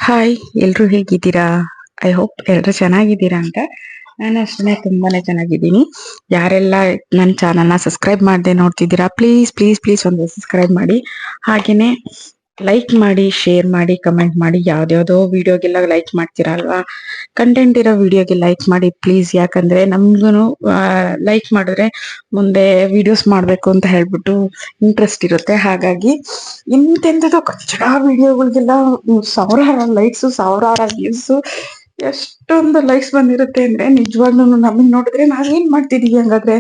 Hi, ಎಲ್ರು ಹೇಗಿದ್ದೀರಾ? I hope ಎಲ್ರು ಚೆನ್ನಾಗಿದ್ದೀರಾ ಅಂತ. ನಾನು ಅಷ್ಟೇ ತುಂಬಾನೇ ಚೆನ್ನಾಗಿದ್ದೀನಿ. ಯಾರೆಲ್ಲ ನನ್ನ ಚಾನಲ್ನ ಸಬ್ಸ್ಕ್ರೈಬ್ ಮಾಡದೆ ನೋಡ್ತಿದ್ದೀರಾ, ಪ್ಲೀಸ್ ಪ್ಲೀಸ್ ಪ್ಲೀಸ್ ಒಂದು ಸಬ್ಸ್ಕ್ರೈಬ್ ಮಾಡಿ. ಹಾಗೇನೆ ಲೈಕ್ ಮಾಡಿ, ಶೇರ್ ಮಾಡಿ, ಕಮೆಂಟ್ ಮಾಡಿ. ಯಾವ್ದ್ಯಾವ್ದೋ ವಿಡಿಯೋಗೆಲ್ಲ ಲೈಕ್ ಮಾಡ್ತೀರಾ ಅಲ್ವಾ? ಕಂಟೆಂಟ್ ಇರೋ ವಿಡಿಯೋಗೆ ಲೈಕ್ ಮಾಡಿ ಪ್ಲೀಸ್. ಯಾಕಂದ್ರೆ ನಮ್ಗೂ ಲೈಕ್ ಮಾಡಿದ್ರೆ ಮುಂದೆ ವಿಡಿಯೋಸ್ ಮಾಡ್ಬೇಕು ಅಂತ ಹೇಳ್ಬಿಟ್ಟು ಇಂಟ್ರೆಸ್ಟ್ ಇರುತ್ತೆ. ಹಾಗಾಗಿ ಇಂತೆಂಥದ್ದು ಕಚ್ಚಡ ವಿಡಿಯೋಗಳಿಗೆಲ್ಲ ಸಾವಿರಾರು ಲೈಕ್ಸ್, ಸಾವಿರಾರು ವ್ಯೂಸ್, ಎಷ್ಟೊಂದು ಲೈಕ್ಸ್ ಬಂದಿರುತ್ತೆ ಅಂದ್ರೆ ನಿಜವಾಗ್ಲೂ ನಮಗ್ ನೋಡಿದ್ರೆ ನಾವೇನ್ ಮಾಡ್ತಿದೀವಿ ಹಂಗಾದ್ರೆ?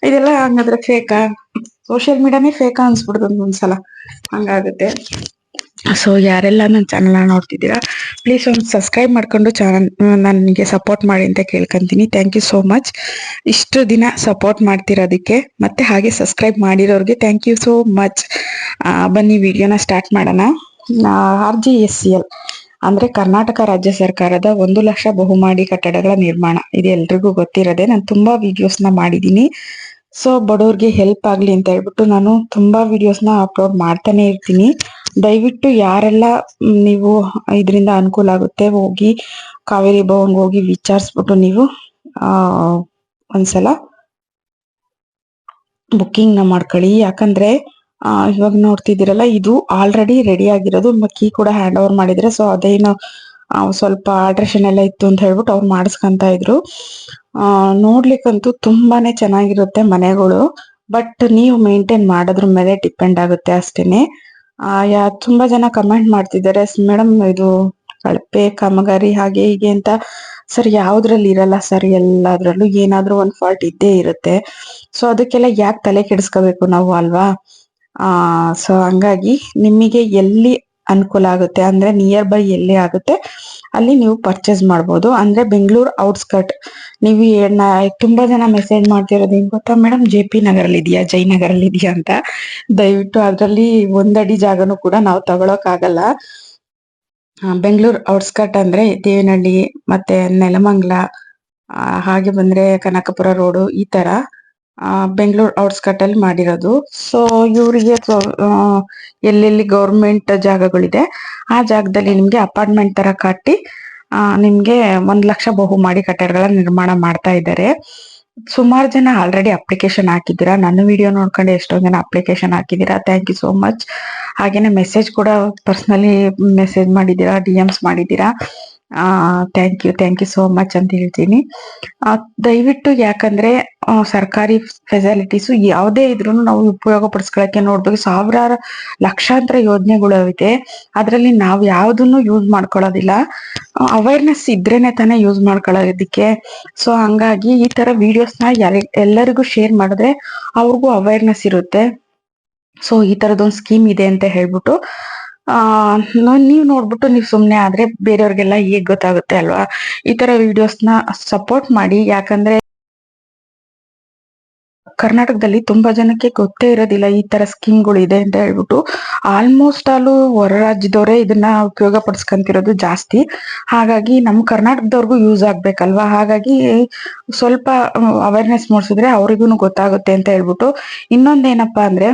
ಇದೆಲ್ಲ ಹಂಗಾದ್ರೆ ಫೇಕಾ? ಸೋಷಿಯಲ್ ಮೀಡಿಯಾನೇ ಫೇಕಾ ಅನ್ಸ್ಬಿಡ್ತದ ಒಂದ್ಸಲ, ಹಂಗಾಗುತ್ತೆ. ಸೊ ಯಾರೆಲ್ಲ ನನ್ನ ಚಾನಲ್ನ ನೋಡ್ತಿದ್ದೀರಾ, ಪ್ಲೀಸ್ ಒಂದು ಸಬ್ಸ್ಕ್ರೈಬ್ ಮಾಡ್ಕೊಂಡು ಚಾನಲ್ ನನಗೆ ಸಪೋರ್ಟ್ ಮಾಡಿ ಅಂತ ಕೇಳ್ಕೊಂತೀನಿ. Thank you so much. ಇಷ್ಟು ದಿನ ಸಪೋರ್ಟ್ ಮಾಡ್ತಿರೋದಕ್ಕೆ, ಮತ್ತೆ ಹಾಗೆ ಸಬ್ಸ್ಕ್ರೈಬ್ ಮಾಡಿರೋರಿಗೆ ಥ್ಯಾಂಕ್ ಯು ಸೋ ಮಚ್. ಬನ್ನಿ ವಿಡಿಯೋನ ಸ್ಟಾರ್ಟ್ ಮಾಡೋಣ. RGSCL ಅಂದ್ರೆ ಕರ್ನಾಟಕ ರಾಜ್ಯ ಸರ್ಕಾರದ 1 ಲಕ್ಷ ಬಹುಮಹಡಿ ಕಟ್ಟಡಗಳ ನಿರ್ಮಾಣ. ಇದು ಎಲ್ರಿಗೂ ಗೊತ್ತಿರೋದೆ. ನಾನು ತುಂಬಾ ವಿಡಿಯೋಸ್ನ ಮಾಡಿದ್ದೀನಿ. ಸೊ ಬಡವ್ರಿಗೆ ಹೆಲ್ಪ್ ಆಗ್ಲಿ ಅಂತ ಹೇಳ್ಬಿಟ್ಟು ನಾನು ತುಂಬಾ ವಿಡಿಯೋಸ್ನ ಅಪ್ಲೋಡ್ ಮಾಡ್ತಾನೆ ಇರ್ತೀನಿ. ದಯವಿಟ್ಟು ಯಾರೆಲ್ಲ ನೀವು ಇದರಿಂದ ಅನುಕೂಲ ಆಗುತ್ತೆ, ಹೋಗಿ ಕಾವೇರಿ ಭವನ್ಗೆ ಹೋಗಿ ವಿಚಾರಿಸ್ಬಿಟ್ಟು ನೀವು ಒಂದ್ಸಲ ಬುಕ್ಕಿಂಗ್ ನ ಮಾಡ್ಕೊಳ್ಳಿ. ಯಾಕಂದ್ರೆ ಇವಾಗ ನೋಡ್ತಿದ್ದೀರಲ್ಲ, ಇದು ಆಲ್ರೆಡಿ ರೆಡಿ ಆಗಿರೋದು. ಕೀ ಕೂಡ ಹ್ಯಾಂಡ್ ಓವರ್ ಮಾಡಿದ್ರೆ, ಸೊ ಅದೇನು ಸ್ವಲ್ಪ ಆಲ್ಟ್ರೇಷನ್ ಎಲ್ಲ ಇತ್ತು ಅಂತ ಹೇಳ್ಬಿಟ್ಟು ಅವ್ರು ಮಾಡಿಸ್ಕೊಂತ ಇದ್ರು. ನೋಡ್ಲಿಕ್ಕಂತೂ ತುಂಬಾನೇ ಚೆನ್ನಾಗಿರುತ್ತೆ ಮನೆಗಳು. ಬಟ್ ನೀವು ಮೇಂಟೈನ್ ಮಾಡೋದ್ರ ಮೇಲೆ ಡಿಪೆಂಡ್ ಆಗುತ್ತೆ ಅಷ್ಟೇನೆ. ತುಂಬಾ ಜನ ಕಮೆಂಟ್ ಮಾಡ್ತಿದ್ದಾರೆ, ಮೇಡಮ್ ಇದು ಕಳಪೆ ಕಾಮಗಾರಿ ಹಾಗೆ ಹೀಗೆ ಅಂತ. ಸರ್ ಯಾವ್ದ್ರಲ್ಲಿ ಇರಲ್ಲ ಸರ್, ಎಲ್ಲದ್ರಲ್ಲೂ ಏನಾದ್ರೂ ಒಂದ್ ಫಾಲ್ಟ್ ಇದ್ದೇ ಇರುತ್ತೆ. ಸೊ ಅದಕ್ಕೆಲ್ಲ ಯಾಕೆ ತಲೆ ಕೆಡಿಸ್ಕೋಬೇಕು ನಾವು, ಅಲ್ವಾ? ಸೊ ಹಂಗಾಗಿ ನಿಮಗೆ ಎಲ್ಲಿ ಅನುಕೂಲ ಆಗುತ್ತೆ ಅಂದ್ರೆ ನಿಯರ್ ಬೈ ಎಲ್ಲಿ ಆಗುತ್ತೆ ಅಲ್ಲಿ ನೀವು ಪರ್ಚೇಸ್ ಮಾಡ್ಬೋದು. ಅಂದ್ರೆ ಬೆಂಗಳೂರು ಔಟ್ಸ್ಕರ್ಟ್. ನೀವು ತುಂಬಾ ಜನ ಮೆಸೇಜ್ ಮಾಡ್ತಿರೋದು ಏನ್ ಗೊತ್ತಾ ಮೇಡಮ್, JP ನಗರಲ್ಲಿ ಇದೆಯಾ, ಜಯನಗರಲ್ಲಿ ಇದೆಯಾ ಅಂತ. ದಯವಿಟ್ಟು ಅದ್ರಲ್ಲಿ ಒಂದಡಿ ಜಾಗನೂ ಕೂಡ ನಾವು ತಗೊಳಕ್ ಆಗಲ್ಲ. ಬೆಂಗಳೂರು ಔಟ್ಸ್ಕರ್ಟ್ ಅಂದ್ರೆ ದೇವನಹಳ್ಳಿ ಮತ್ತೆ ನೆಲಮಂಗ್ಲ, ಹಾಗೆ ಬಂದ್ರೆ ಕನಕಪುರ ರೋಡು, ಈ ತರ ಬೆಂಗಳೂರು ಔಟ್ಸ್ಕರ್ಟ್ ಅಲ್ಲಿ ಮಾಡಿರೋದು. ಸೊ ಇವರಿಗೆ ಎಲ್ಲೆಲ್ಲಿ ಗೌರ್ಮೆಂಟ್ ಜಾಗಗಳಿದೆ ಆ ಜಾಗದಲ್ಲಿ ನಿಮ್ಗೆ ಅಪಾರ್ಟ್ಮೆಂಟ್ ತರ ಕಟ್ಟಿ ನಿಮ್ಗೆ 1 ಲಕ್ಷ ಬಹುಮಹಡಿ ಕಟ್ಟಡಗಳ ನಿರ್ಮಾಣ ಮಾಡ್ತಾ ಇದ್ದಾರೆ. ಸುಮಾರು ಜನ ಆಲ್ರೆಡಿ ಅಪ್ಲಿಕೇಶನ್ ಹಾಕಿದ್ದೀರಾ. ನನ್ನ ವಿಡಿಯೋ ನೋಡ್ಕೊಂಡು ಎಷ್ಟೊಂದ್ ಜನ ಅಪ್ಲಿಕೇಶನ್ ಹಾಕಿದ್ದೀರಾ. Thank you so much. ಹಾಗೇನೆ ಮೆಸೇಜ್ ಕೂಡ ಪರ್ಸನಲಿ ಮೆಸೇಜ್ ಮಾಡಿದ್ದೀರಾ, DMs ಮಾಡಿದ್ದೀರಾ. ಥ್ಯಾಂಕ್ ಯು ಸೋ ಮಚ್ ಅಂತ ಹೇಳ್ತೀನಿ. ದಯವಿಟ್ಟು, ಯಾಕಂದ್ರೆ ಸರ್ಕಾರಿ ಫೆಸಿಲಿಟೀಸು ಯಾವುದೇ ಇದ್ರೂ ನಾವು ಉಪಯೋಗ ಪಡಿಸ್ಕೊಳಕ್ಕೆ ನೋಡ್ಬೇಕು. ಸಾವಿರಾರು ಲಕ್ಷಾಂತರ ಯೋಜನೆಗಳು ಇದೆ, ಅದ್ರಲ್ಲಿ ನಾವು ಯಾವ್ದನ್ನು ಯೂಸ್ ಮಾಡ್ಕೊಳ್ಳೋದಿಲ್ಲ. ಅವೇರ್ನೆಸ್ ಇದ್ರೇನೆ ತಾನೇ ಯೂಸ್ ಮಾಡ್ಕೊಳ್ಳೋದಿಕ್ಕೆ. ಸೊ ಹಂಗಾಗಿ ಈ ತರ ವಿಡಿಯೋಸ್ನ ಎಲ್ಲರಿಗೂ ಶೇರ್ ಮಾಡಿದ್ರೆ ಅವ್ರಿಗೂ ಅವೇರ್ನೆಸ್ ಇರುತ್ತೆ. ಸೊ ಈ ತರದೊಂದು ಸ್ಕೀಮ್ ಇದೆ ಅಂತ ಹೇಳ್ಬಿಟ್ಟು ನೀವ್ ನೋಡ್ಬಿಟ್ಟು ನೀವ್ ಸುಮ್ನೆ ಆದ್ರೆ ಬೇರೆಯವ್ರಿಗೆಲ್ಲ ಹೇಗ್ ಗೊತ್ತಾಗುತ್ತೆ ಅಲ್ವಾ? ಈ ತರ ವಿಡಿಯೋಸ್ನ ಸಪೋರ್ಟ್ ಮಾಡಿ. ಯಾಕಂದ್ರೆ ಕರ್ನಾಟಕದಲ್ಲಿ ತುಂಬಾ ಜನಕ್ಕೆ ಗೊತ್ತೇ ಇರೋದಿಲ್ಲ ಈ ತರ ಸ್ಕೀಮ್ಗಳು ಇದೆ ಅಂತ ಹೇಳ್ಬಿಟ್ಟು. ಆಲ್ಮೋಸ್ಟ್ ಹೊರ ರಾಜ್ಯದವರೇ ಇದನ್ನ ಉಪಯೋಗ ಪಡಿಸ್ಕೊಂತಿರೋದು ಜಾಸ್ತಿ. ಹಾಗಾಗಿ ನಮ್ ಕರ್ನಾಟಕದವ್ರಿಗೂ ಯೂಸ್ ಆಗ್ಬೇಕಲ್ವಾ? ಹಾಗಾಗಿ ಸ್ವಲ್ಪ ಅವೇರ್ನೆಸ್ ಮೂಡಿಸಿದ್ರೆ ಅವ್ರಿಗೂ ಗೊತ್ತಾಗುತ್ತೆ ಅಂತ ಹೇಳ್ಬಿಟ್ಟು. ಇನ್ನೊಂದೇನಪ್ಪಾ ಅಂದ್ರೆ,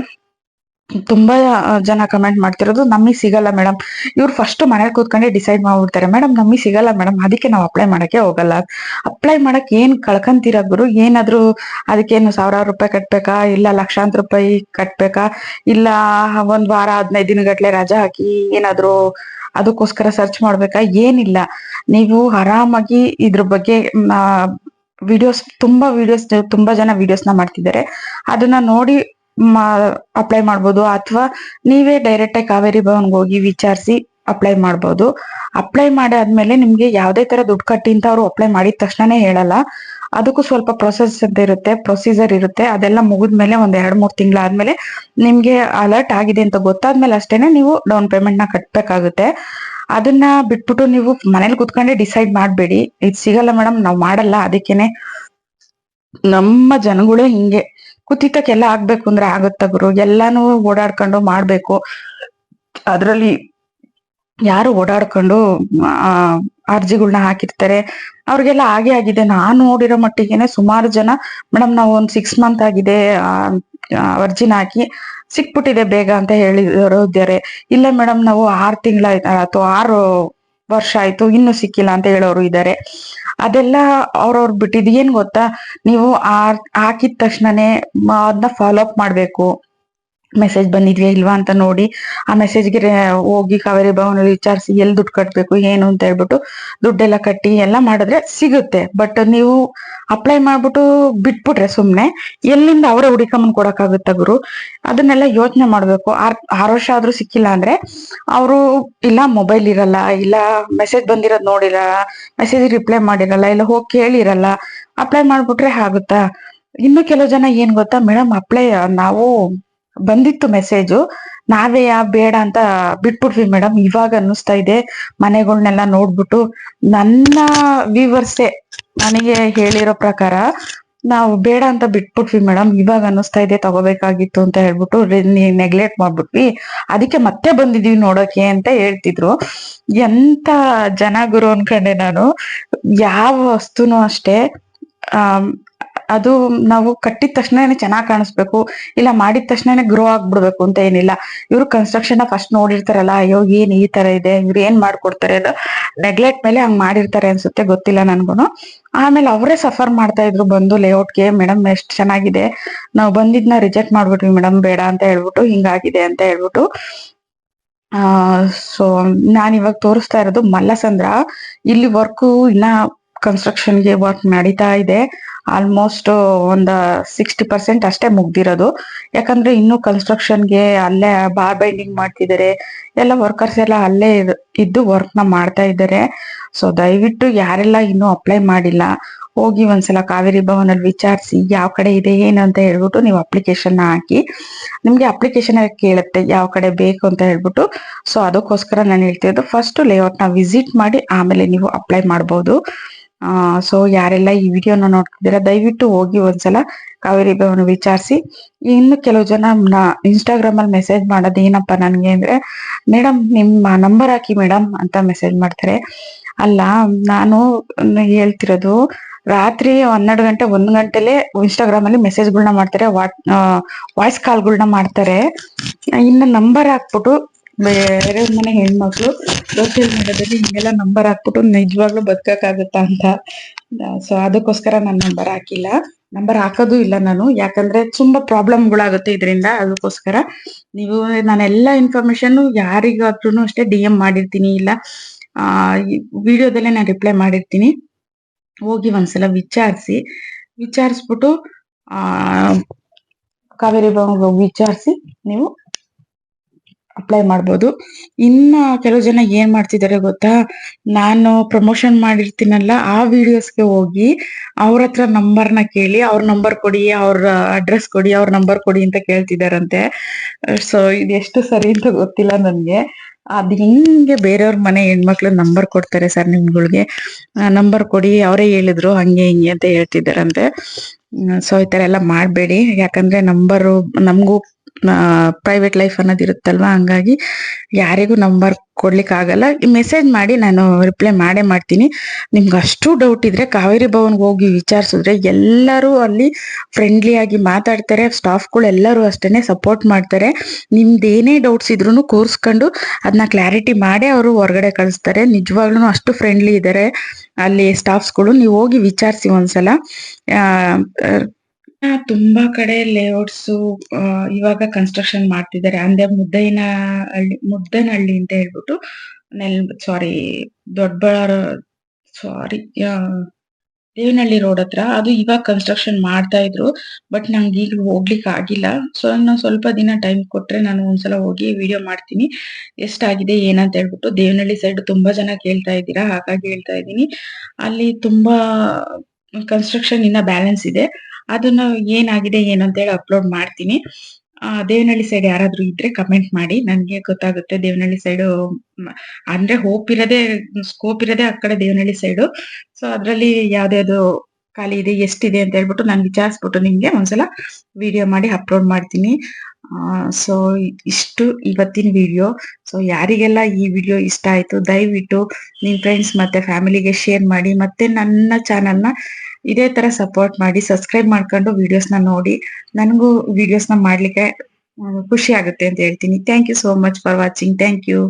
ತುಂಬಾ ಜನ ಕಮೆಂಟ್ ಮಾಡ್ತಿರೋದು, ನಮಗ್ ಸಿಗಲ್ಲ ಮೇಡಮ್. ಇವ್ರು ಫಸ್ಟ್ ಮನೇಲಿ ಕೂತ್ಕೊಂಡೆ ಡಿಸೈಡ್ ಮಾಡ್ಬಿಡ್ತಾರೆ, ಮೇಡಮ್ ನಮಗ್ ಸಿಗಲ್ಲ ಮೇಡಮ್, ಅದಕ್ಕೆ ನಾವು ಅಪ್ಲೈ ಮಾಡಕ್ಕೆ ಹೋಗಲ್ಲ. ಅಪ್ಲೈ ಮಾಡಕ್ ಏನ್ ಕಳ್ಕಂತೀರ ಗುರು? ಏನಾದ್ರು ಅದಕ್ಕೇನು ಸಾವಿರಾರು ರೂಪಾಯಿ ಕಟ್ಬೇಕಾ, ಇಲ್ಲ ಲಕ್ಷಾಂತರ ರೂಪಾಯಿ ಕಟ್ಬೇಕಾ, ಇಲ್ಲ ಒಂದ್ ವಾರ 15 ದಿನಗಟ್ಲೆ ರಜಾ ಹಾಕಿ ಏನಾದ್ರು ಅದಕ್ಕೋಸ್ಕರ ಸರ್ಚ್ ಮಾಡ್ಬೇಕಾ? ಏನಿಲ್ಲ. ನೀವು ಆರಾಮಾಗಿ ಇದ್ರ ಬಗ್ಗೆ ತುಂಬಾ ಜನ ವಿಡಿಯೋಸ್ನ ಮಾಡ್ತಿದ್ದಾರೆ. ಅದನ್ನ ನೋಡಿ ಅಪ್ಲೈ ಮಾಡ್ಬೋದು. ಅಥವಾ ನೀವೇ ಡೈರೆಕ್ಟ್ ಆಗಿ ಕಾವೇರಿ ಭವನ್ಗೆ ಹೋಗಿ ವಿಚಾರಿಸಿ ಅಪ್ಲೈ ಮಾಡ್ಬೋದು. ಅಪ್ಲೈ ಮಾಡಾದ್ಮೇಲೆ ನಿಮ್ಗೆ ಯಾವ್ದೇ ತರ ದುಡ್ಡು ಕಟ್ಟಿ ಅಂತ ಅವ್ರು ಅಪ್ಲೈ ಮಾಡಿದ ತಕ್ಷಣನೇ ಹೇಳಲ್ಲ. ಅದಕ್ಕೂ ಸ್ವಲ್ಪ ಪ್ರೊಸೀಜರ್ ಇರುತ್ತೆ. ಅದೆಲ್ಲ ಮುಗಿದ್ಮೇಲೆ ಒಂದ್ 2-3 ತಿಂಗಳಾದ್ಮೇಲೆ ನಿಮ್ಗೆ ಅಲರ್ಟ್ ಆಗಿದೆ ಅಂತ ಗೊತ್ತಾದ್ಮೇಲೆ ಅಷ್ಟೇನೆ ನೀವು ಡೌನ್ ಪೇಮೆಂಟ್ ನ ಕಟ್ಬೇಕಾಗುತ್ತೆ. ಅದನ್ನ ಬಿಟ್ಬಿಟ್ಟು ನೀವು ಮನೇಲಿ ಕುತ್ಕೊಂಡೆ ಡಿಸೈಡ್ ಮಾಡ್ಬೇಡಿ, ಇದು ಸಿಗಲ್ಲ ಮೇಡಮ್ ನಾವ್ ಮಾಡಲ್ಲ. ಅದಕ್ಕೇನೆ ನಮ್ಮ ಜನಗಳೇ ಹಿಂಗೆ ಕುತ್ತಿತಕ್ಕೆಲ್ಲ ಆಗ್ಬೇಕು ಅಂದ್ರೆ ಆಗುತ್ತ ಗುರು? ಎಲ್ಲಾನು ಓಡಾಡ್ಕೊಂಡು ಮಾಡ್ಬೇಕು. ಅದ್ರಲ್ಲಿ ಯಾರು ಓಡಾಡ್ಕೊಂಡು ಅರ್ಜಿಗಳನ್ನ ಹಾಕಿರ್ತಾರೆ ಅವ್ರಿಗೆಲ್ಲ ಹಾಗೆ ಆಗಿದೆ. ನಾನ್ ನೋಡಿರೋ ಮಟ್ಟಿಗೆನೆ ಸುಮಾರು ಜನ, ಮೇಡಮ್ ನಾವು ಒಂದ್ 6 ಮಂತ್ ಆಗಿದೆ ಅರ್ಜಿನ ಹಾಕಿ, ಸಿಕ್ಬಿಟ್ಟಿದೆ ಬೇಗ ಅಂತ ಹೇಳಿರೋರು ಇದ್ದಾರೆ. ಇಲ್ಲ ಮೇಡಮ್ ನಾವು 6 ತಿಂಗಳ ಅಥವಾ 6 ವರ್ಷ ಆಯ್ತು ಇನ್ನೂ ಸಿಕ್ಕಿಲ್ಲ ಅಂತ ಹೇಳೋರು ಇದ್ದಾರೆ. ಅದೆಲ್ಲ ಅವ್ರವ್ರು ಬಿಟ್ಟಿದ್. ಏನ್ ಗೊತ್ತಾ, ನೀವು ಹಾಕಿದ ತಕ್ಷಣನೇ ಅದನ್ನ ಫಾಲೋ ಅಪ್ ಮಾಡ್ಬೇಕು. ಮೆಸೇಜ್ ಬಂದಿದ್ಯಾ ಇಲ್ವಾ ಅಂತ ನೋಡಿ ಆ ಮೆಸೇಜ್ಗೆ ಹೋಗಿ ಕಾವೇರಿ ಭವನಲ್ಲಿ ವಿಚಾರಿಸಿ ಎಲ್ಲಿ ದುಡ್ಡು ಕಟ್ಬೇಕು ಏನು ಅಂತ ಹೇಳ್ಬಿಟ್ಟು ದುಡ್ಡೆಲ್ಲ ಕಟ್ಟಿ ಎಲ್ಲ ಮಾಡಿದ್ರೆ ಸಿಗುತ್ತೆ. ಬಟ್ ನೀವು ಅಪ್ಲೈ ಮಾಡ್ಬಿಟ್ಟು ಬಿಟ್ಬಿಟ್ರೆ ಸುಮ್ನೆ ಎಲ್ಲಿಂದ ಅವರೇ ಹುಡಿಕೊಂಬಂದ್ ಕೊಡಕ್ಕಾಗುತ್ತ ಗುರು? ಅದನ್ನೆಲ್ಲ ಯೋಚನೆ ಮಾಡ್ಬೇಕು. 6 ವರ್ಷ ಆದ್ರೂ ಸಿಕ್ಕಿಲ್ಲ ಅಂದ್ರೆ ಅವರು ಇಲ್ಲ ಮೊಬೈಲ್ ಇರಲ್ಲ, ಇಲ್ಲ ಮೆಸೇಜ್ ಬಂದಿರೋದ್ ನೋಡಿರಲ್ಲ, ಮೆಸೇಜ್ ರಿಪ್ಲೈ ಮಾಡಿರಲ್ಲ, ಇಲ್ಲ ಹೋಗಿ ಕೇಳಿರಲ್ಲ, ಅಪ್ಲೈ ಮಾಡ್ಬಿಟ್ರೆ ಆಗುತ್ತಾ? ಇನ್ನು ಕೆಲವು ಜನ ಏನ್ ಗೊತ್ತಾ ಮೇಡಮ್, ನಾವು ಬಂದಿತ್ತು ಮೆಸೇಜು, ನಾವೇ ಬೇಡ ಅಂತ ಬಿಟ್ಬಿಟ್ವಿ ಮೇಡಮ್. ಇವಾಗ ಅನ್ನಿಸ್ತಾ ಇದೆ ಮನೆಗಳನ್ನೆಲ್ಲ ನೋಡ್ಬಿಟ್ಟು, ನನ್ನ ವ್ಯೂವರ್ಸೇ ನನಗೆ ಹೇಳಿರೋ ಪ್ರಕಾರ ನಾವು ಬೇಡ ಅಂತ ಬಿಟ್ಬಿಟ್ವಿ ಮೇಡಮ್, ಇವಾಗ ಅನ್ನಿಸ್ತಾ ಇದೆ ತಗೋಬೇಕಾಗಿತ್ತು ಅಂತ ಹೇಳ್ಬಿಟ್ಟು ನೆಗ್ಲೆಕ್ಟ್ ಮಾಡ್ಬಿಟ್ವಿ, ಅದಕ್ಕೆ ಮತ್ತೆ ಬಂದಿದೀವಿ ನೋಡೋಕೆ ಅಂತ ಹೇಳ್ತಿದ್ರು. ಎಂತ ಜನ ಗುರು ಅನ್ಕೊಂಡೆ ನಾನು. ಯಾವ ವಸ್ತುನು ಅಷ್ಟೇ ಅದು ನಾವು ಕಟ್ಟಿದ ತಕ್ಷಣನೇ ಚೆನ್ನಾಗ್ ಕಾಣಿಸ್ಬೇಕು, ಇಲ್ಲ ಮಾಡಿದ ತಕ್ಷಣನೇ ಗ್ರೋ ಆಗ್ಬಿಡ್ಬೇಕು ಅಂತ ಏನಿಲ್ಲ. ಇವ್ರು ಕನ್ಸ್ಟ್ರಕ್ಷನ್ ಫಸ್ಟ್ ನೋಡಿರ್ತಾರಲ್ಲ, ಅಯ್ಯೋ ಏನ್ ಈ ತರ ಇದೆ, ಇವ್ರು ಏನ್ ಮಾಡ್ಕೊಡ್ತಾರೆ ಅದು ನೆಗ್ಲೆಕ್ಟ್ ಮೇಲೆ ಹಂಗ್ ಮಾಡಿರ್ತಾರೆ ಅನ್ಸುತ್ತೆ, ಗೊತ್ತಿಲ್ಲ ನನ್ಗುನು. ಆಮೇಲೆ ಅವರೇ ಸಫರ್ ಮಾಡ್ತಾ ಇದ್ರು ಬಂದು ಲೇಔಟ್ಗೆ, ಮೇಡಮ್ ಎಷ್ಟ್ ಚೆನ್ನಾಗಿದೆ, ನಾವು ಬಂದಿದ್ನ ರಿಜೆಕ್ಟ್ ಮಾಡ್ಬಿಟ್ವಿ ಮೇಡಮ್ ಬೇಡ ಅಂತ ಹೇಳ್ಬಿಟ್ಟು, ಹಿಂಗಾಗಿದೆ ಅಂತ ಹೇಳ್ಬಿಟ್ಟು. ಸೊ ನಾನ್ ಇವಾಗ ತೋರಿಸ್ತಾ ಇರೋದು ಮಲ್ಲಸಂದ್ರ. ಇಲ್ಲಿ ವರ್ಕು ಇನ್ನ ಕನ್ಸ್ಟ್ರಕ್ಷನ್ಗೆ ವರ್ಕ್ ನಡೀತಾ ಇದೆ. ಆಲ್ಮೋಸ್ಟ್ ಒಂದ್ 60% ಅಷ್ಟೇ ಮುಗ್ದಿರೋದು. ಯಾಕಂದ್ರೆ ಇನ್ನು ಕನ್ಸ್ಟ್ರಕ್ಷನ್ಗೆ ಅಲ್ಲೇ ಬಾರ್ ಬೈಂಡಿಂಗ್ ಮಾಡ್ತಿದ್ದಾರೆ, ಎಲ್ಲ ವರ್ಕರ್ಸ್ ಎಲ್ಲ ಅಲ್ಲೇ ಇದ್ದು ವರ್ಕ್ ನ ಮಾಡ್ತಾ ಇದ್ದಾರೆ. ಸೊ ದಯವಿಟ್ಟು ಯಾರೆಲ್ಲ ಇನ್ನೂ ಅಪ್ಲೈ ಮಾಡಿಲ್ಲ, ಹೋಗಿ ಒಂದ್ಸಲ ಕಾವೇರಿ ಭವನಲ್ಲಿ ವಿಚಾರಿಸಿ ಯಾವ ಕಡೆ ಇದೆ ಏನು ಅಂತ ಹೇಳ್ಬಿಟ್ಟು ನೀವು ಅಪ್ಲಿಕೇಶನ್ ಹಾಕಿ. ನಿಮ್ಗೆ ಅಪ್ಲಿಕೇಶನ್ ಕೇಳುತ್ತೆ ಯಾವ ಕಡೆ ಬೇಕು ಅಂತ ಹೇಳ್ಬಿಟ್ಟು. ಸೊ ಅದಕ್ಕೋಸ್ಕರ ನಾನು ಹೇಳ್ತಿರೋದು, ಫಸ್ಟ್ ಲೇಔಟ್ ನ ವಿಸಿಟ್ ಮಾಡಿ ಆಮೇಲೆ ನೀವು ಅಪ್ಲೈ ಮಾಡ್ಬೋದು. ಸೊ ಯಾರೆಲ್ಲ ಈ ವಿಡಿಯೋನ ನೋಡ್ತಿದ್ದೀರಾ ದಯವಿಟ್ಟು ಹೋಗಿ ಒಂದ್ಸಲ ಕಾವೇರಿ ಭವನ ವಿಚಾರಿಸಿ. ಇನ್ನು ಕೆಲವು ಜನ ಇನ್ಸ್ಟಾಗ್ರಾಮ್ ಅಲ್ಲಿ ಮೆಸೇಜ್ ಮಾಡೋದು ಏನಪ್ಪಾ ನನ್ಗೆ ಅಂದ್ರೆ, ಮೇಡಮ್ ನಿಮ್ಮ ನಂಬರ್ ಹಾಕಿ ಮೇಡಮ್ ಅಂತ ಮೆಸೇಜ್ ಮಾಡ್ತಾರೆ. ಅಲ್ಲ, ನಾನು ಹೇಳ್ತಿರೋದು ರಾತ್ರಿ 12 ಗಂಟೆ 1 ಗಂಟೆಲೆ ಇನ್ಸ್ಟಾಗ್ರಾಮ್ ಅಲ್ಲಿ ಮೆಸೇಜ್ಗಳನ್ನ ಮಾಡ್ತಾರೆ, ವಾಯ್ಸ್ ಕಾಲ್ಗಳನ್ನ ಮಾಡ್ತಾರೆ. ಇನ್ನು ನಂಬರ್ ಹಾಕ್ಬಿಟ್ಟು ಬೇರೆ ಮನೆ ಹೆಣ್ಮಕ್ಳು ಸೋಷಿಯಲ್ ಮೀಡಿಯಾದಲ್ಲಿ ಹಿಂಗೆಲ್ಲ ನಂಬರ್ ಹಾಕ್ಬಿಟ್ಟು ನಿಜವಾಗ್ಲೂ ಬದುಕಕ್ಕಾಗುತ್ತಾ ಅಂತ. ಸೊ ಅದಕ್ಕೋಸ್ಕರ ನಾನು ನಂಬರ್ ಹಾಕಿಲ್ಲ, ನಂಬರ್ ಹಾಕೋದು ಇಲ್ಲ ನಾನು, ಯಾಕಂದ್ರೆ ತುಂಬಾ ಪ್ರಾಬ್ಲಮ್ಗಳಾಗುತ್ತೆ ಇದರಿಂದ. ಅದಕ್ಕೋಸ್ಕರ ನೀವು ನಾನೆಲ್ಲ ಇನ್ಫಾರ್ಮೇಶನ್ ಯಾರಿಗಾದ್ರೂ ಅಷ್ಟೇ DM ಮಾಡಿರ್ತೀನಿ, ಇಲ್ಲ ವಿಡಿಯೋದಲ್ಲೇ ನಾನು ರಿಪ್ಲೈ ಮಾಡಿರ್ತೀನಿ. ಹೋಗಿ ಒಂದ್ಸಲ ವಿಚಾರಿಸ್ಬಿಟ್ಟು ಕಾವೇರಿ ಭವನ್ಗೆ ವಿಚಾರಿಸಿ ನೀವು ಅಪ್ಲೈ ಮಾಡ್ಬೋದು. ಇನ್ನ ಕೆಲವು ಜನ ಏನ್ ಮಾಡ್ತಿದ್ದಾರೆ ಗೊತ್ತಾ, ನಾನು ಪ್ರಮೋಷನ್ ಮಾಡಿರ್ತೀನಲ್ಲ ಆ ವಿಡಿಯೋಸ್ಗೆ ಹೋಗಿ ಅವ್ರ ಹತ್ರ ನಂಬರ್ನ ಕೇಳಿ, ಅವ್ರ ನಂಬರ್ ಕೊಡಿ, ಅವ್ರ ಅಡ್ರೆಸ್ ಕೊಡಿ, ಅವ್ರ ನಂಬರ್ ಕೊಡಿ ಅಂತ ಕೇಳ್ತಿದಾರಂತೆ. ಸೊ ಇದು ಎಷ್ಟು ಸರಿ ಅಂತ ಗೊತ್ತಿಲ್ಲ ನನ್ಗೆ. ಅದ್ ಹಿಂಗೆ ಬೇರೆಯವ್ರ ಮನೆ ಹೆಣ್ಮಕ್ಳು ನಂಬರ್ ಕೊಡ್ತಾರೆ ಸರ್ ನಿಮ್ಗಳಿಗೆ, ನಂಬರ್ ಕೊಡಿ ಅವರೇ ಹೇಳಿದ್ರು ಹಂಗೆ ಹಿಂಗೆ ಅಂತ ಹೇಳ್ತಿದಾರಂತೆ. ಸೊ ಈ ತರ ಎಲ್ಲ ಮಾಡ್ಬೇಡಿ, ಯಾಕಂದ್ರೆ ನಂಬರು ನಮಗೂ ಪ್ರೈವೇಟ್ ಲೈಫ್ ಅನ್ನೋದು ಇರುತ್ತಲ್ವಾ, ಹಂಗಾಗಿ ಯಾರಿಗೂ ನಂಬರ್ ಕೊಡ್ಲಿಕ್ಕೆ ಆಗಲ್ಲ. ಮೆಸೇಜ್ ಮಾಡಿ ನಾನು ರಿಪ್ಲೈ ಮಾಡೇ ಮಾಡ್ತೀನಿ. ನಿಮ್ಗೆ ಅಷ್ಟು ಡೌಟ್ ಇದ್ರೆ ಕಾವೇರಿ ಭವನ್ಗೆ ಹೋಗಿ ವಿಚಾರಿಸಿದ್ರೆ ಎಲ್ಲರೂ ಅಲ್ಲಿ ಫ್ರೆಂಡ್ಲಿ ಆಗಿ ಮಾತಾಡ್ತಾರೆ, ಸ್ಟಾಫ್ಗಳು ಎಲ್ಲರೂ ಅಷ್ಟೇನೆ ಸಪೋರ್ಟ್ ಮಾಡ್ತಾರೆ. ನಿಮ್ದೇನೇ ಡೌಟ್ಸ್ ಇದ್ರು ಕೂರ್ಸ್ಕೊಂಡು ಅದನ್ನ ಕ್ಲಾರಿಟಿ ಮಾಡಿ ಅವರು ಹೊರಗಡೆ ಕಳಿಸ್ತಾರೆ. ನಿಜವಾಗ್ಲೂ ಅಷ್ಟು ಫ್ರೆಂಡ್ಲಿ ಇದ್ದಾರೆ ಅಲ್ಲಿ ಸ್ಟಾಫ್ಸ್ಗಳು. ನೀವು ಹೋಗಿ ವಿಚಾರಿಸಿ ಒಂದ್ಸಲ. ತುಂಬಾ ಕಡೆ ಲೇಔಟ್ಸ್ ಇವಾಗ ಕನ್ಸ್ಟ್ರಕ್ಷನ್ ಮಾಡ್ತಿದ್ದಾರೆ. ಅಂದ್ರೆ ಮುದ್ದನಹಳ್ಳಿ ಅಂತ ಹೇಳ್ಬಿಟ್ಟು ದೇವನಹಳ್ಳಿ ರೋಡ್ ಹತ್ರ ಅದು ಇವಾಗ ಕನ್ಸ್ಟ್ರಕ್ಷನ್ ಮಾಡ್ತಾ ಇದ್ರು. ಬಟ್ ನಂಗೆ ಈಗ ಹೋಗ್ಲಿಕ್ಕೆ ಆಗಿಲ್ಲ. ಸೊ ನಾನು ಸ್ವಲ್ಪ ದಿನ ಟೈಮ್ ಕೊಟ್ರೆ ನಾನು ಒಂದ್ಸಲ ಹೋಗಿ ವಿಡಿಯೋ ಮಾಡ್ತೀನಿ ಎಷ್ಟಾಗಿದೆ ಏನಂತ ಹೇಳ್ಬಿಟ್ಟು. ದೇವನಹಳ್ಳಿ ಸೈಡ್ ತುಂಬಾ ಜನ ಕೇಳ್ತಾ ಇದ್ದೀರಾ, ಹಾಗಾಗಿ ಹೇಳ್ತಾ ಇದ್ದೀನಿ. ಅಲ್ಲಿ ತುಂಬಾ ಕನ್ಸ್ಟ್ರಕ್ಷನ್ ಇನ್ನ ಬ್ಯಾಲೆನ್ಸ್ ಇದೆ, ಅದನ್ನ ಏನಾಗಿದೆ ಏನು ಅಂತ ಹೇಳಿ ಅಪ್ಲೋಡ್ ಮಾಡ್ತೀನಿ. ದೇವನಹಳ್ಳಿ ಸೈಡ್ ಯಾರಾದ್ರೂ ಇದ್ರೆ ಕಮೆಂಟ್ ಮಾಡಿ, ನನ್ಗೆ ಗೊತ್ತಾಗುತ್ತೆ. ದೇವನಹಳ್ಳಿ ಸೈಡು ಅಂದ್ರೆ ಸ್ಕೋಪ್ ಇರೋದೇ ಆ ಕಡೆ ದೇವನಹಳ್ಳಿ ಸೈಡು. ಸೊ ಅದ್ರಲ್ಲಿ ಯಾವ್ದಾವ್ದು ಖಾಲಿ ಇದೆ, ಎಷ್ಟಿದೆ ಅಂತ ಹೇಳ್ಬಿಟ್ಟು ನಾನು ವಿಚಾರಿಸ್ಬಿಟ್ಟು ನಿಮ್ಗೆ ಒಂದ್ಸಲ ವಿಡಿಯೋ ಮಾಡಿ ಅಪ್ಲೋಡ್ ಮಾಡ್ತೀನಿ. ಸೊ ಇಷ್ಟು ಇವತ್ತಿನ ವಿಡಿಯೋ. ಸೊ ಯಾರಿಗೆಲ್ಲ ಈ ವಿಡಿಯೋ ಇಷ್ಟ ಆಯ್ತು ದಯವಿಟ್ಟು ನಿಮ್ ಫ್ರೆಂಡ್ಸ್ ಮತ್ತೆ ಫ್ಯಾಮಿಲಿಗೆ ಶೇರ್ ಮಾಡಿ, ಮತ್ತೆ ನನ್ನ ಚಾನಲ್ನ ಇದೇ ತರ ಸಪೋರ್ಟ್ ಮಾಡಿ, ಸಬ್ಸ್ಕ್ರೈಬ್ ಮಾಡ್ಕೊಂಡು ವಿಡಿಯೋಸ್ನ ನೋಡಿ. ನನಗೂ ವಿಡಿಯೋಸ್ನ ಮಾಡ್ಲಿಕ್ಕೆ ಖುಷಿ ಆಗುತ್ತೆ ಅಂತ ಹೇಳ್ತೀನಿ. Thank you so much for watching. Thank you.